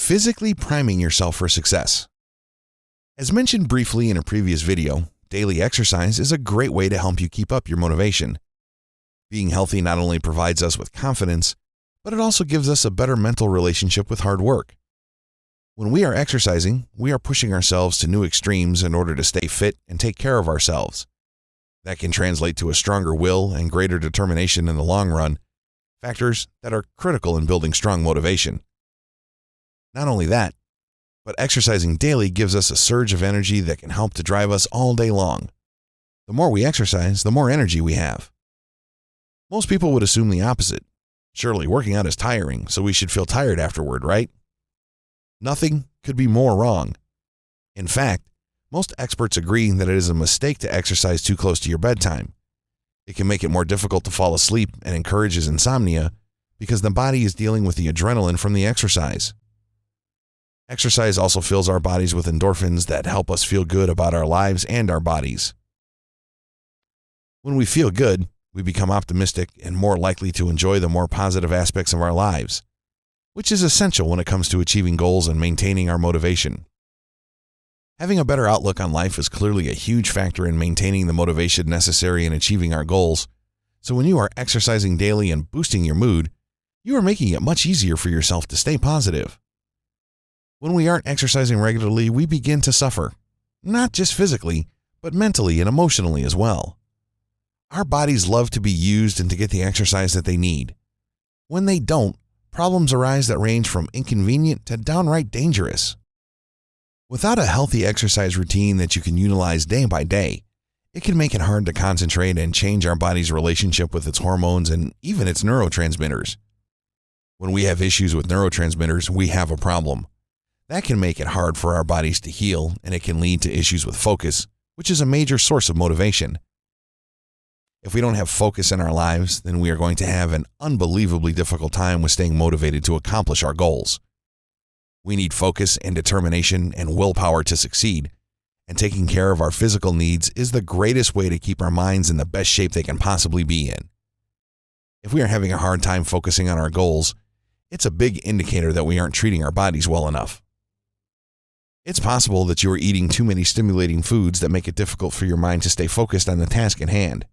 physically priming yourself for success. As mentioned briefly in a previous video, daily exercise is a great way to help you keep up your motivation. Being healthy not only provides us with confidence, but it also gives us a better mental relationship with hard work. When we are exercising, we are pushing ourselves to new extremes in order to stay fit and take care of ourselves. That can translate to a stronger will and greater determination in the long run, factors that are critical in building strong motivation. Not only that, but exercising daily gives us a surge of energy that can help to drive us all day long. The more we exercise, the more energy we have. Most people would assume the opposite. Surely working out is tiring, so we should feel tired afterward, right? Nothing could be more wrong. In fact, most experts agree that it is a mistake to exercise too close to your bedtime. It can make it more difficult to fall asleep and encourages insomnia because the body is dealing with the adrenaline from the exercise. Exercise also fills our bodies with endorphins that help us feel good about our lives and our bodies. When we feel good, we become optimistic and more likely to enjoy the more positive aspects of our lives, which is essential when it comes to achieving goals and maintaining our motivation. Having a better outlook on life is clearly a huge factor in maintaining the motivation necessary in achieving our goals, so when you are exercising daily and boosting your mood, you are making it much easier for yourself to stay positive. When we aren't exercising regularly, we begin to suffer, not just physically, but mentally and emotionally as well. Our bodies love to be used and to get the exercise that they need. When they don't, problems arise that range from inconvenient to downright dangerous. Without a healthy exercise routine that you can utilize day by day, it can make it hard to concentrate and change our body's relationship with its hormones and even its neurotransmitters. When we have issues with neurotransmitters, we have a problem. That can make it hard for our bodies to heal, and it can lead to issues with focus, which is a major source of motivation. If we don't have focus in our lives, then we are going to have an unbelievably difficult time with staying motivated to accomplish our goals. We need focus and determination and willpower to succeed, and taking care of our physical needs is the greatest way to keep our minds in the best shape they can possibly be in. If we are having a hard time focusing on our goals, it's a big indicator that we aren't treating our bodies well enough. It's possible that you are eating too many stimulating foods that make it difficult for your mind to stay focused on the task at hand.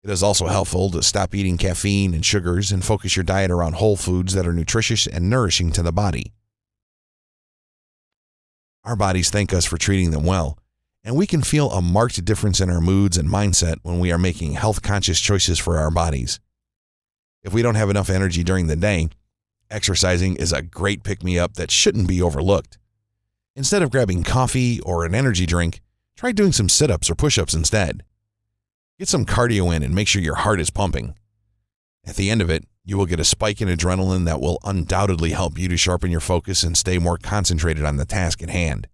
It is also helpful to stop eating caffeine and sugars and focus your diet around whole foods that are nutritious and nourishing to the body. Our bodies thank us for treating them well, and we can feel a marked difference in our moods and mindset when we are making health-conscious choices for our bodies. If we don't have enough energy during the day, exercising is a great pick-me-up that shouldn't be overlooked. Instead of grabbing coffee or an energy drink, try doing some sit-ups or push-ups instead. Get some cardio in and make sure your heart is pumping. At the end of it, you will get a spike in adrenaline that will undoubtedly help you to sharpen your focus and stay more concentrated on the task at hand.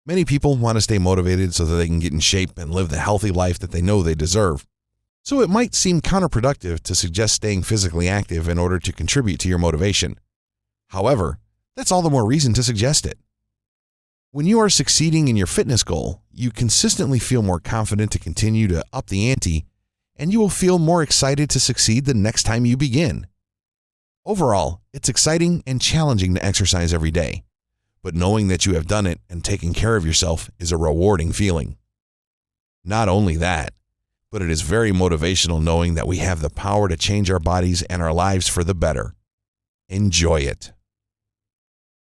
Many people want to stay motivated so that they can get in shape and live the healthy life that they know they deserve. So it might seem counterproductive to suggest staying physically active in order to contribute to your motivation. However, that's all the more reason to suggest it. When you are succeeding in your fitness goal, you consistently feel more confident to continue to up the ante, and you will feel more excited to succeed the next time you begin. Overall, it's exciting and challenging to exercise every day, but knowing that you have done it and taken care of yourself is a rewarding feeling. Not only that, but it is very motivational knowing that we have the power to change our bodies and our lives for the better. Enjoy it.